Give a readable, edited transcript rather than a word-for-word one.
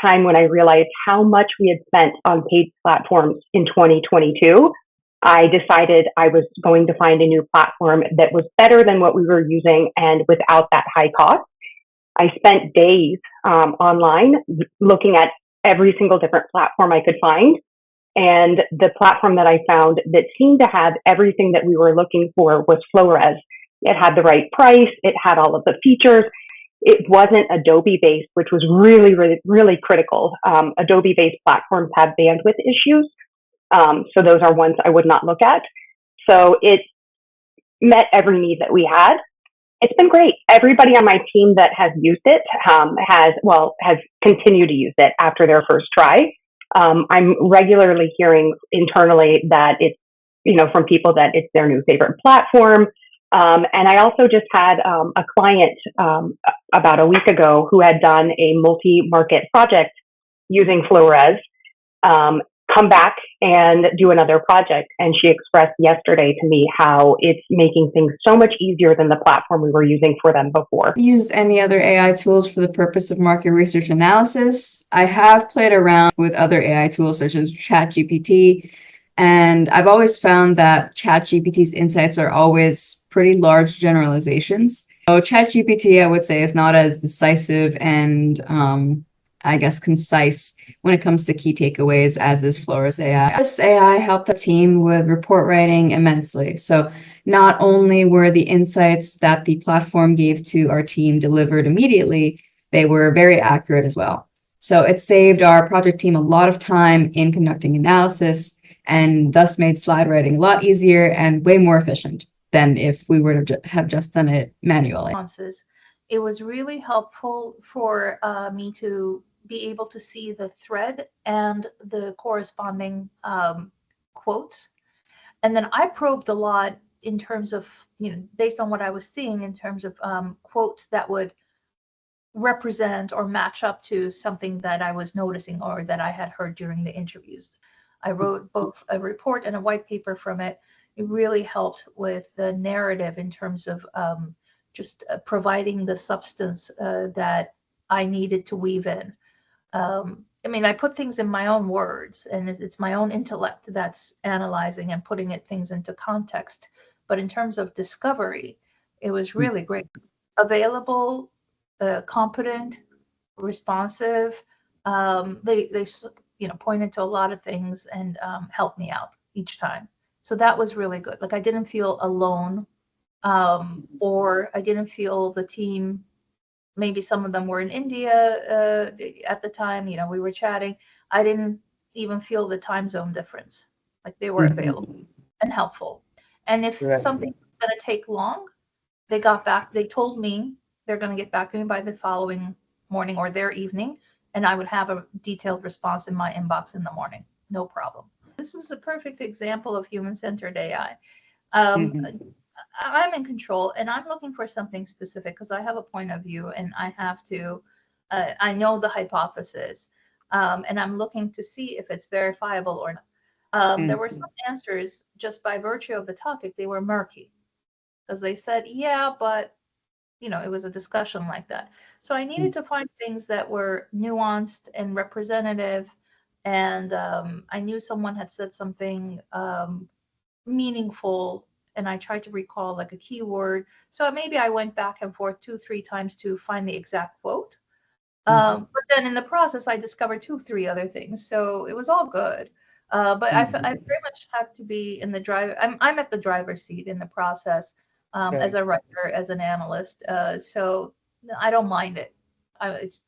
time when I realized how much we had spent on paid platforms in 2022. I decided I was going to find a new platform that was better than what we were using and without that high cost. I spent days online looking at every single different platform I could find. And the platform that I found that seemed to have everything that we were looking for was Flores. It had the right price. It had all of the features. It wasn't Adobe based, which was really, really, really critical. Adobe based platforms have bandwidth issues. So those are ones I would not look at. So it met every need that we had. It's been great. Everybody on my team that has used it has continued to use it after their first try. I'm regularly hearing internally that it's, from people that it's their new favorite platform. And I also just had a client about a week ago who had done a multi-market project using Flores come back and do another project. And she expressed yesterday to me how it's making things so much easier than the platform we were using for them before. Use any other AI tools for the purpose of market research analysis? I have played around with other AI tools such as ChatGPT, and I've always found that ChatGPT's insights are always pretty large generalizations. So ChatGPT, I would say, is not as decisive and concise when it comes to key takeaways as is Flores AI. This AI helped our team with report writing immensely. So not only were the insights that the platform gave to our team delivered immediately, they were very accurate as well. So it saved our project team a lot of time in conducting analysis and thus made slide writing a lot easier and way more efficient than if we were to have just done it manually. It was really helpful for me to be able to see the thread and the corresponding quotes. And then I probed a lot in terms of, based on what I was seeing in terms of quotes that would represent or match up to something that I was noticing or that I had heard during the interviews. I wrote both a report and a white paper from it. It really helped with the narrative in terms of just providing the substance that I needed to weave in. I put things in my own words, and it's my own intellect that's analyzing and putting things into context. But in terms of discovery, it was really great. Available, competent, responsive. They pointed to a lot of things and helped me out each time. So that was really good. Like I didn't feel alone, or I didn't feel the team. Maybe some of them were in India at the time, we were chatting. I didn't even feel the time zone difference. Like they were available and helpful. And if something was going to take long, they told me they're going to get back to me by the following morning or their evening, and I would have a detailed response in my inbox in the morning. No problem. This was a perfect example of human-centered AI. I'm in control and I'm looking for something specific because I have a point of view and I have to, I know the hypothesis, and I'm looking to see if it's verifiable or not. There were some answers just by virtue of the topic, they were murky because they said, yeah, but it was a discussion like that. So I needed to find things that were nuanced and representative. And I knew someone had said something meaningful, and I tried to recall like a keyword. So maybe I went back and forth 2-3 times to find the exact quote. But then in the process, I discovered 2-3 other things. So it was all good. But I very much have to be in the drive. I'm at the driver's seat in the process as a writer, as an analyst. So I don't mind it. It's